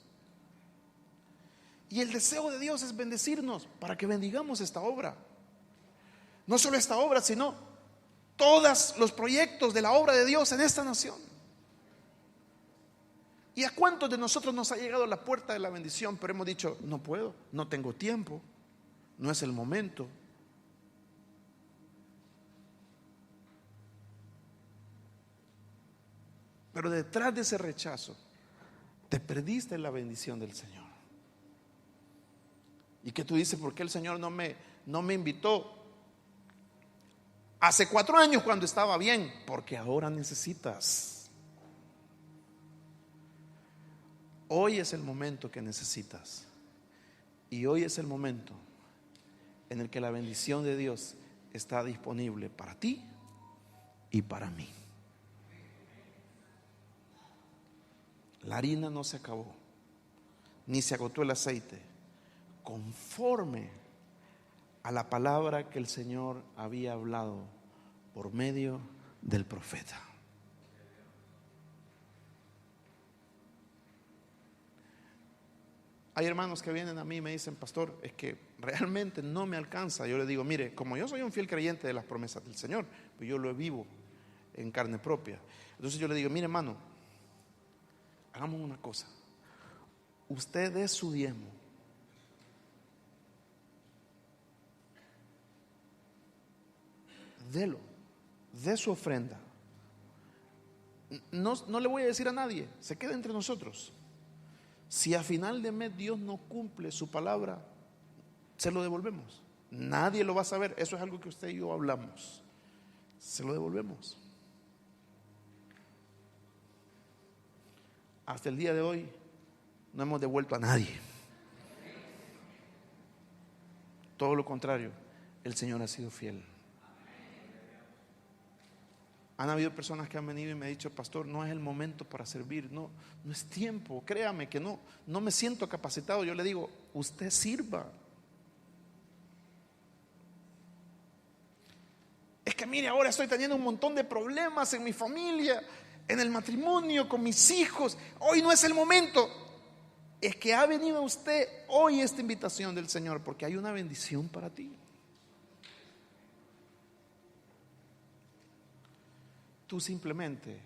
y el deseo de Dios es bendecirnos para que bendigamos esta obra. No solo esta obra, sino todos los proyectos de la obra de Dios en esta nación. ¿Y a cuántos de nosotros nos ha llegado la puerta de la bendición, pero hemos dicho, no puedo, no tengo tiempo, no es el momento? Pero detrás de ese rechazo, te perdiste la bendición del Señor. Y que tú dices, ¿por qué el Señor no me invitó hace 4 años cuando estaba bien? Porque ahora necesitas. Hoy es el momento que necesitas. Y hoy es el momento en el que la bendición de Dios está disponible para ti y para mí. La harina no se acabó, ni se agotó el aceite, conforme a la palabra que el Señor había hablado por medio del profeta. Hay hermanos que vienen a mí y me dicen, pastor, es que realmente no me alcanza. Yo le digo, mire, como yo soy un fiel creyente de las promesas del Señor, pues yo lo vivo en carne propia. Entonces yo le digo, mire hermano, hagamos una cosa. Usted dé su diezmo. Delo, dé su ofrenda. No le voy a decir a nadie, se queda entre nosotros. Si a final de mes Dios no cumple su palabra, se lo devolvemos. Nadie lo va a saber. Eso es algo que usted y yo hablamos. Se lo devolvemos. Hasta el día de hoy no hemos devuelto a nadie. Todo lo contrario, el Señor ha sido fiel. Han habido personas que han venido y me han dicho, pastor, no es el momento para servir, no es tiempo, créame que no me siento capacitado. Yo le digo, usted sirva. Es que mire, ahora estoy teniendo un montón de problemas en mi familia, en el matrimonio, con mis hijos. Hoy no es el momento. Es que ha venido usted hoy esta invitación del Señor porque hay una bendición para ti. Tú simplemente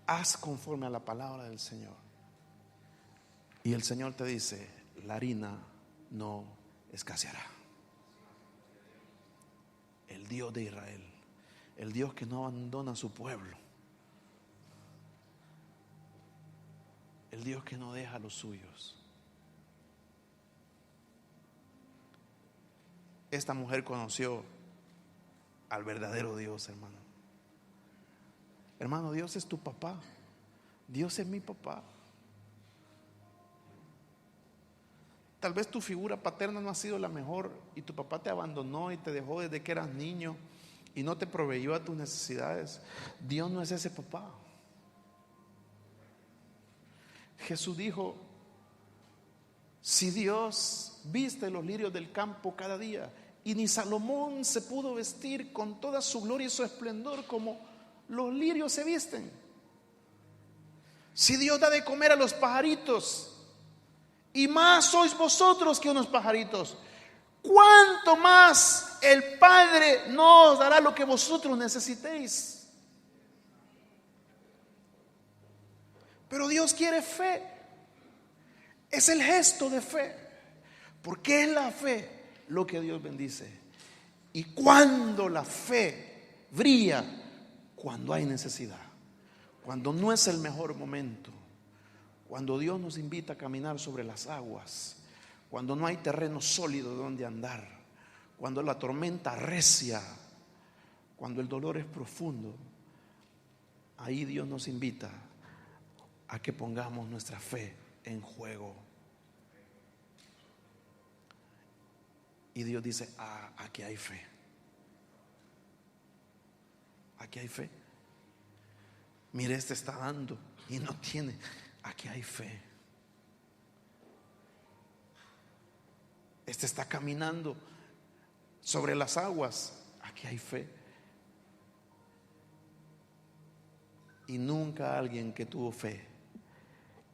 haz conforme a la palabra del Señor. Y el Señor te dice, la harina no escaseará. El Dios de Israel, el Dios que no abandona a su pueblo, el Dios que no deja a los suyos. Esta mujer conoció al verdadero Dios, hermano. Hermano, Dios es tu papá. Dios es mi papá. Tal vez tu figura paterna no ha sido la mejor y tu papá te abandonó y te dejó desde que eras niño y no te proveyó a tus necesidades. Dios no es ese papá. Jesús dijo, si Dios viste los lirios del campo cada día y ni Salomón se pudo vestir con toda su gloria y su esplendor como los lirios se visten, si Dios da de comer a los pajaritos y más sois vosotros que unos pajaritos, ¿cuánto más el Padre nos dará lo que vosotros necesitéis? Pero Dios quiere fe. Es el gesto de fe, porque es la fe lo que Dios bendice. Y cuando la fe brilla, cuando hay necesidad, cuando no es el mejor momento, cuando Dios nos invita a caminar sobre las aguas, cuando no hay terreno sólido donde andar, cuando la tormenta arrecia, cuando el dolor es profundo, ahí Dios nos invita a que pongamos nuestra fe en juego. Y Dios dice, aquí hay fe. Aquí hay fe. Mire, este está dando y no tiene. Aquí hay fe. Este está caminando sobre las aguas. Aquí hay fe. Y nunca alguien que tuvo fe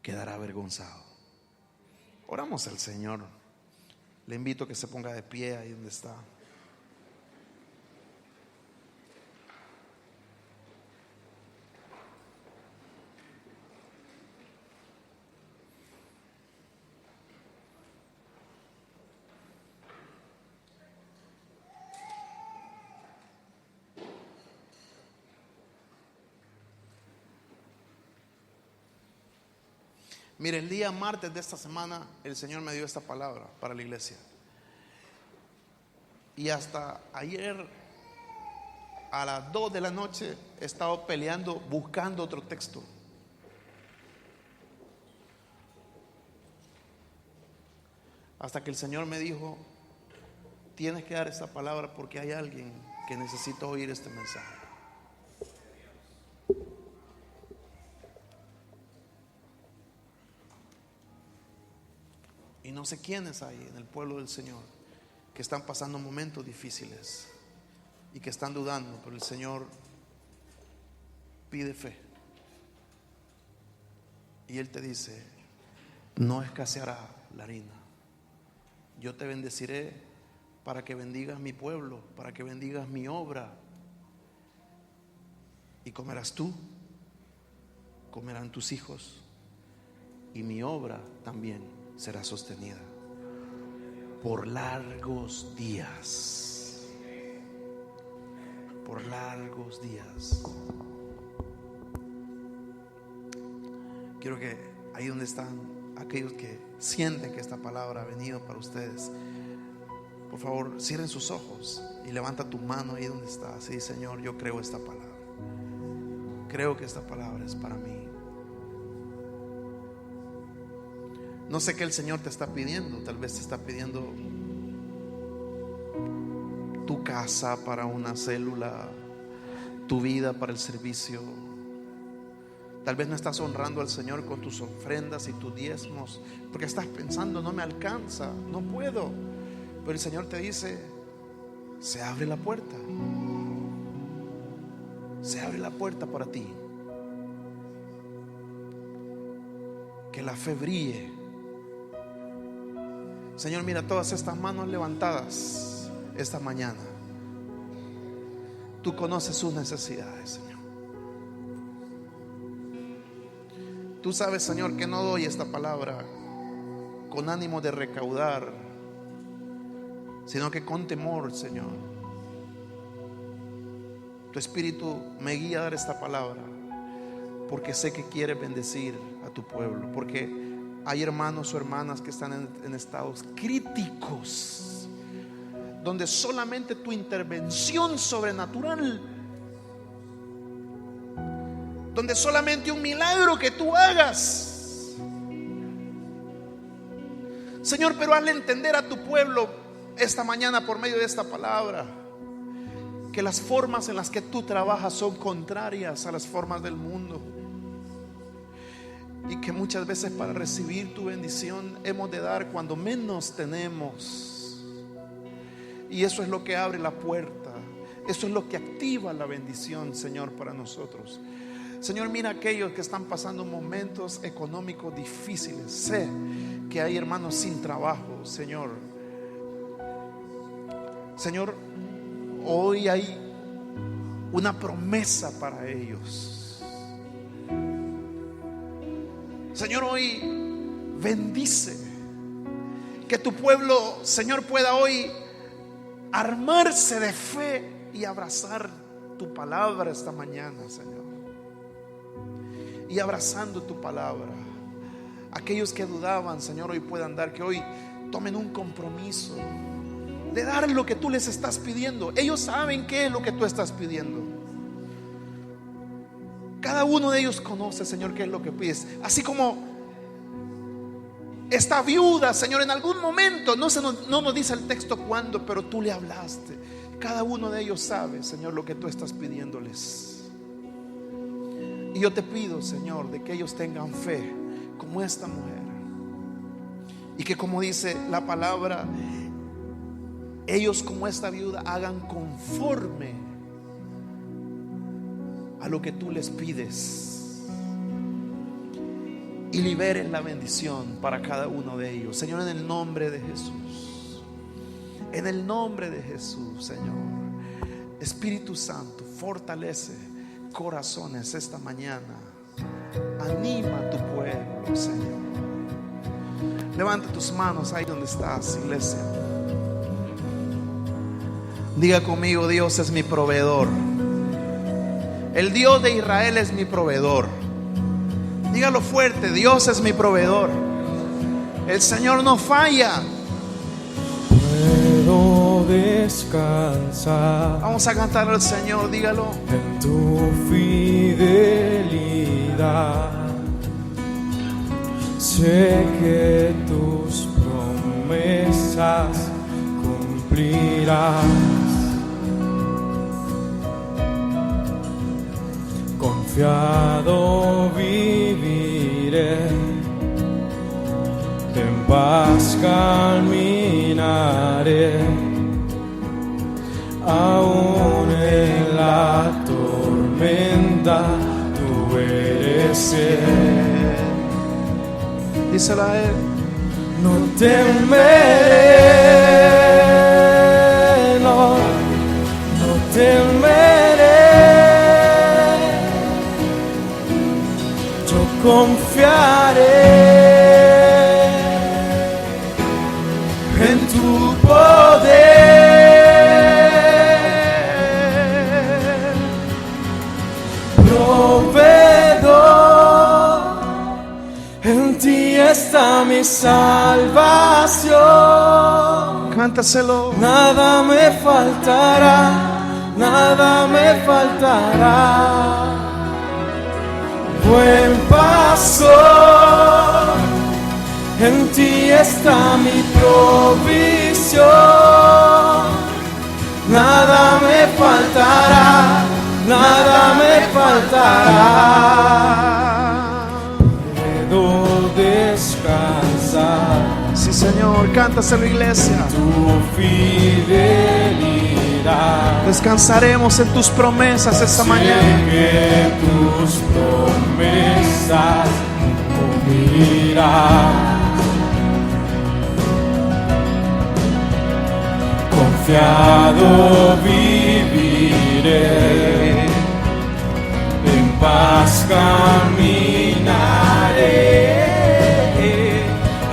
quedará avergonzado. Oramos al Señor. Le invito a que se ponga de pie ahí donde está. Mire, el día martes de esta semana el Señor me dio esta palabra para la iglesia. Y hasta ayer a las 2 de la noche he estado peleando, buscando otro texto. Hasta que el Señor me dijo: tienes que dar esta palabra porque hay alguien que necesita oír este mensaje. Y no sé quiénes hay en el pueblo del Señor que están pasando momentos difíciles y que están dudando, pero el Señor pide fe. Y Él te dice: no escaseará la harina. Yo te bendeciré para que bendigas mi pueblo, para que bendigas mi obra. Y comerás tú, comerán tus hijos, y mi obra también será sostenida por largos días. Por largos días. Quiero que ahí donde están aquellos que sienten que esta palabra ha venido para ustedes, por favor cierren sus ojos y levanta tu mano ahí donde estás y dice: Señor, yo creo esta palabra. Creo que esta palabra es para mí. No sé qué el Señor te está pidiendo. Tal vez te está pidiendo tu casa para una célula, tu vida para el servicio. Tal vez no estás honrando al Señor con tus ofrendas y tus diezmos porque estás pensando: no me alcanza, no puedo. Pero el Señor te dice: se abre la puerta. Se abre la puerta para ti. Que la fe brille. Señor, mira todas estas manos levantadas esta mañana. Tú conoces sus necesidades, Señor. Tú sabes, Señor, que no doy esta palabra con ánimo de recaudar, sino que con temor, Señor. Tu Espíritu me guía a dar esta palabra porque sé que quieres bendecir a tu pueblo, porque hay hermanos o hermanas que están en estados críticos, donde solamente tu intervención sobrenatural, donde solamente un milagro que tú hagas, Señor, pero hazle entender a tu pueblo esta mañana por medio de esta palabra que las formas en las que tú trabajas son contrarias a las formas del mundo, y que muchas veces para recibir tu bendición hemos de dar cuando menos tenemos, y eso es lo que abre la puerta, eso es lo que activa la bendición, Señor, para nosotros. Señor, mira aquellos que están pasando momentos económicos difíciles. Sé que hay hermanos sin trabajo, Señor. Señor, hoy hay una promesa para ellos. Señor, hoy bendice que tu pueblo, Señor, pueda hoy armarse de fe y abrazar tu palabra esta mañana, Señor. Y abrazando tu palabra, aquellos que dudaban, Señor, hoy puedan dar, que hoy tomen un compromiso de dar lo que tú les estás pidiendo. Ellos saben qué es lo que tú estás pidiendo. Cada uno de ellos conoce, Señor, qué es lo que pides. Así como esta viuda, Señor, en algún momento, no nos dice el texto cuándo, pero tú le hablaste. Cada uno de ellos sabe, Señor, lo que tú estás pidiéndoles. Y yo te pido, Señor, de que ellos tengan fe como esta mujer, y que, como dice la palabra, ellos como esta viuda hagan conforme a lo que tú les pides y liberen la bendición para cada uno de ellos, Señor, en el nombre de Jesús. En el nombre de Jesús, Señor. Espíritu Santo, fortalece corazones esta mañana. Anima a tu pueblo, Señor. Levanta tus manos ahí donde estás, iglesia. Diga conmigo: Dios es mi proveedor. El Dios de Israel es mi proveedor. Diga Dígalo fuerte: Dios es mi proveedor. El Señor no falla. Puedo descansar. Vamos a cantar al Señor, dígalo. En tu fidelidad. Sé que tus promesas cumplirás. Confiado viviré, en paz caminaré, aún en la tormenta tú eres fiel. Díselo a Él. No temeré, no temeré. Yo confiaré en tu poder, proveedor. En ti está mi salvación. Cántaselo. Nada me faltará, nada me faltará. Buen pastor, en ti está mi provisión. Nada me faltará, nada me faltará. Puedo descansar. Sí, Señor, cántaselo, iglesia. Tu fidelidad. Descansaremos en tus promesas esta mañana. Sé que tus promesas cumplirás. Confiado viviré, en paz caminaré,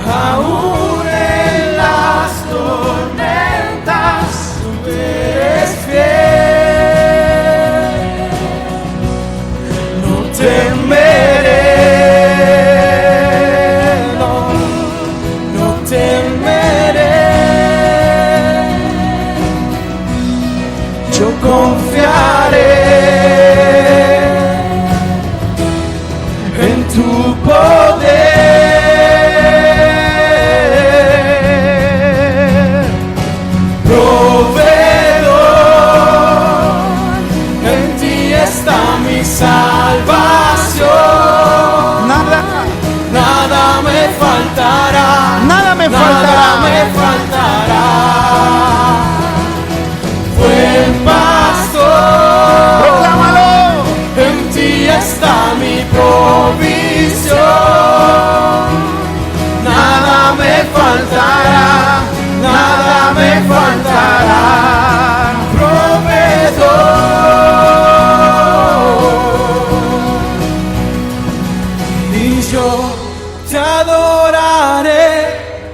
aún en las tormentas tú eres fiel. No temeré, no temeré. Yo confiaré en tu poder, proveedor. En ti está mi salvación. Nada me faltará, Nada me faltará. nada me faltará. Buen pastor, Proclámalo. en ti está mi provisión. Nada me faltará, nada me faltará. Proveedor, y yo te adoraré,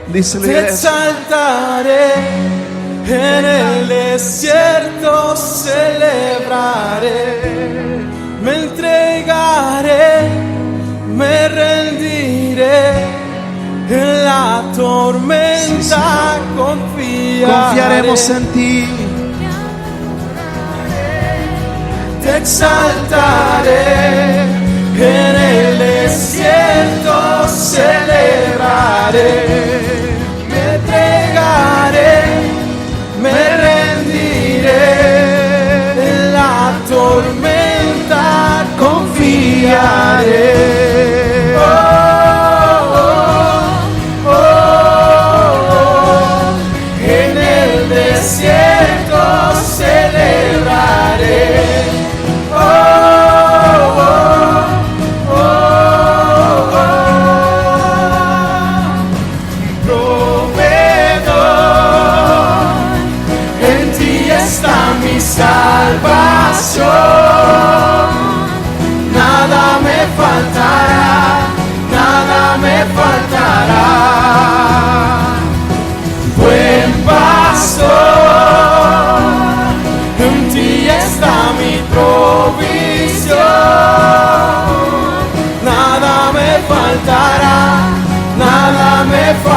Díselo, te iglesia. exaltaré. En el desierto celebraré, me entregaré, me rendiré, en la tormenta confiaré. Confiaremos en ti. Te exaltaré, en el desierto celebraré, me entregaré, me rendiré, en la tormenta confiaré. Oh, oh, oh, oh. En el desierto celebraré. Oh, oh,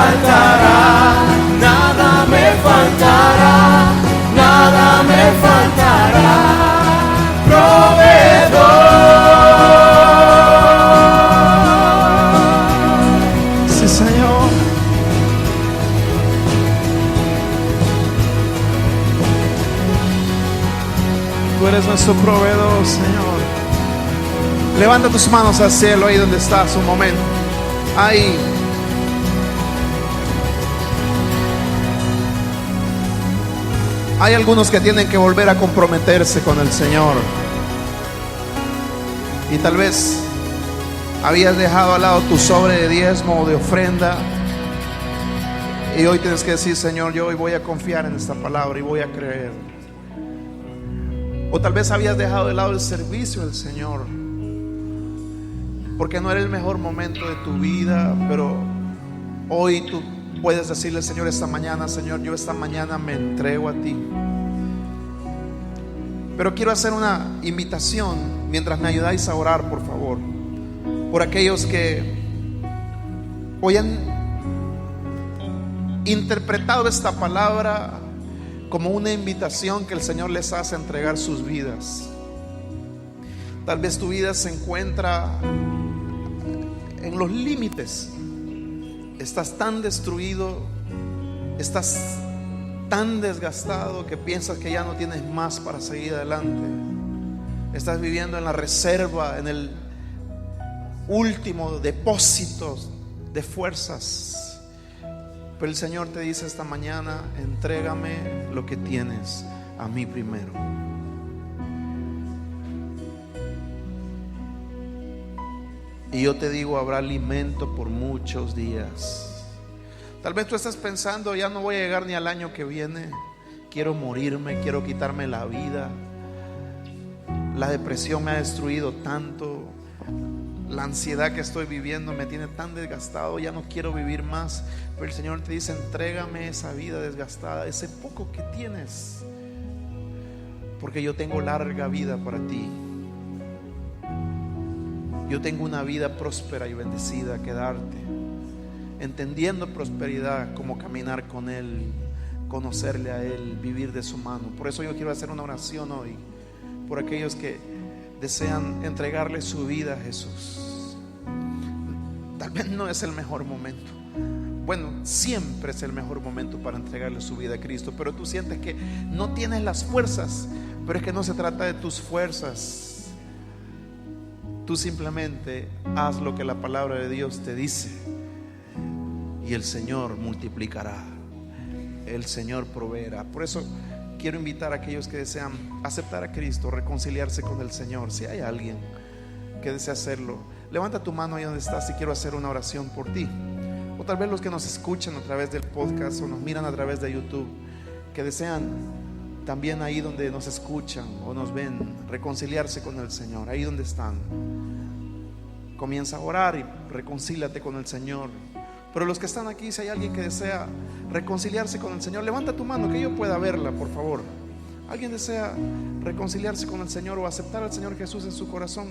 faltará, nada me faltará, nada me faltará. Proveedor. Sí, Señor. Tú eres nuestro proveedor, Señor. Levanta tus manos al cielo ahí donde estás un momento. Ahí. Hay algunos que tienen que volver a comprometerse con el Señor. Y tal vez habías dejado al lado tu sobre de diezmo o de ofrenda. Y hoy tienes que decir: Señor, yo hoy voy a confiar en esta palabra y voy a creer. O tal vez habías dejado de lado el servicio del Señor porque no era el mejor momento de tu vida, pero hoy tú puedes decirle: Señor, esta mañana, Señor, yo esta mañana me entrego a ti. Pero quiero hacer una invitación mientras me ayudáis a orar, por favor, por aquellos que hoy han interpretado esta palabra como una invitación que el Señor les hace a entregar sus vidas. Tal vez tu vida se encuentra en los límites. Estás tan destruido, estás tan desgastado que piensas que ya no tienes más para seguir adelante. Estás viviendo en la reserva, en el último depósito de fuerzas. Pero el Señor te dice esta mañana: entrégame lo que tienes a mí primero. Y yo te digo, habrá alimento por muchos días. Tal vez tú estás pensando: ya no voy a llegar ni al año que viene, quiero morirme, quiero quitarme la vida. La depresión me ha destruido tanto, la ansiedad que estoy viviendo me tiene tan desgastado, ya no quiero vivir más. Pero el Señor te dice: entrégame esa vida desgastada, ese poco que tienes, porque yo tengo larga vida para ti. Yo tengo una vida próspera y bendecida que darte, entendiendo prosperidad como caminar con Él, conocerle a Él, vivir de su mano. Por eso yo quiero hacer una oración hoy por aquellos que desean entregarle su vida a Jesús. Tal vez no es el mejor momento. Bueno, siempre es el mejor momento para entregarle su vida a Cristo, pero tú sientes que no tienes las fuerzas. Pero es que no se trata de tus fuerzas. Tú simplemente haz lo que la palabra de Dios te dice y el Señor multiplicará, el Señor proveerá. Por eso quiero invitar a aquellos que desean aceptar a Cristo, reconciliarse con el Señor. Si hay alguien que desea hacerlo, levanta tu mano ahí donde estás y quiero hacer una oración por ti. O tal vez los que nos escuchan a través del podcast o nos miran a través de YouTube, que desean también ahí donde nos escuchan o nos ven reconciliarse con el Señor. Ahí donde están, comienza a orar y reconcíliate con el Señor. Pero los que están aquí, si hay alguien que desea reconciliarse con el Señor, levanta tu mano que yo pueda verla, por favor. ¿Alguien desea reconciliarse con el Señor o aceptar al Señor Jesús en su corazón?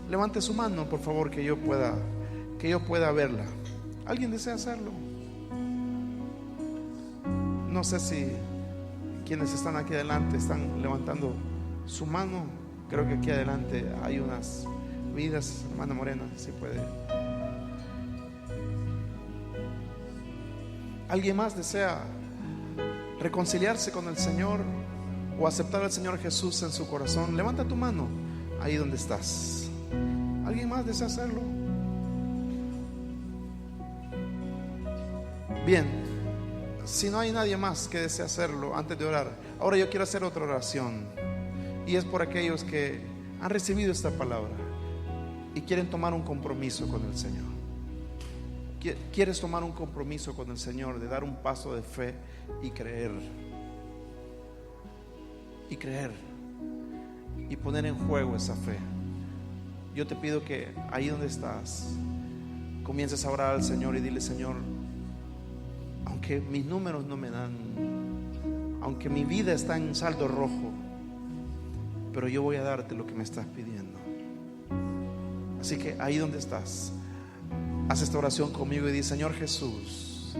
Levante su mano, por favor, que yo pueda verla. ¿Alguien desea hacerlo? No sé si quienes están aquí adelante están levantando su mano. Creo que aquí adelante hay unas vidas. Hermana Morena, si puede. ¿Alguien más desea reconciliarse con el Señor o aceptar al Señor Jesús en su corazón? Levanta tu mano ahí donde estás. ¿Alguien más desea hacerlo? Bien, si no hay nadie más que desee hacerlo, antes de orar, ahora yo quiero hacer otra oración, y es por aquellos que han recibido esta palabra y quieren tomar un compromiso con el Señor. ¿Quieres tomar un compromiso con el Señor de dar un paso de fe y creer? Y poner en juego esa fe. Yo te pido que ahí donde estás comiences a orar al Señor y dile: Señor, aunque mis números no me dan, aunque mi vida está en saldo rojo, pero yo voy a darte lo que me estás pidiendo. Así que ahí donde estás, haz esta oración conmigo y di: Señor Jesús,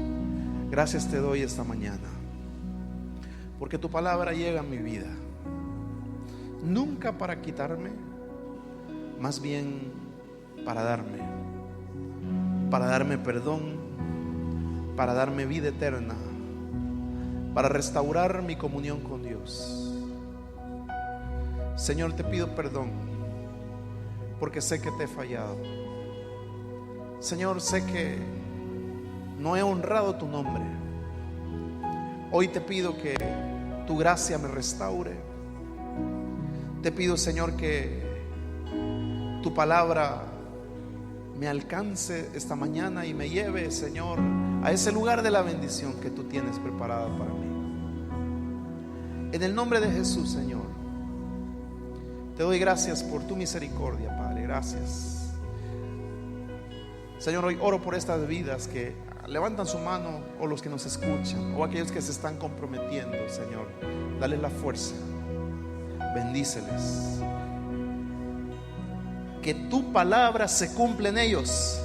Gracias te doy esta mañana, porque tu palabra llega a mi vida, nunca para quitarme, más bien para darme perdón, para darme vida eterna, para restaurar mi comunión con Dios. Señor, te pido perdón porque sé que te he fallado. Señor, sé que no he honrado tu nombre. Hoy te pido que tu gracia me restaure. Te pido, Señor, que tu palabra me alcance esta mañana y me lleve, Señor, a ese lugar de la bendición que tú tienes preparada para mí. En el nombre de Jesús, Señor, te doy gracias por tu misericordia, Padre. Gracias. Señor, hoy oro por estas vidas que levantan su mano, o los que nos escuchan, o aquellos que se están comprometiendo. Señor, dale la fuerza, bendíceles, que tu palabra se cumpla en ellos.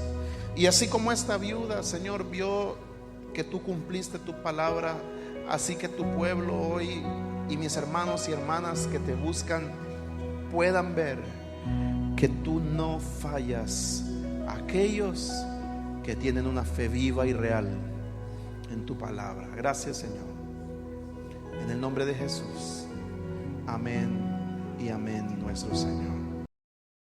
Y así como esta viuda, Señor, vio que tú cumpliste tu palabra, así que tu pueblo hoy y mis hermanos y hermanas que te buscan puedan ver que tú no fallas a aquellos que tienen una fe viva y real en tu palabra. Gracias, Señor, en el nombre de Jesús. Amén y amén, nuestro Señor.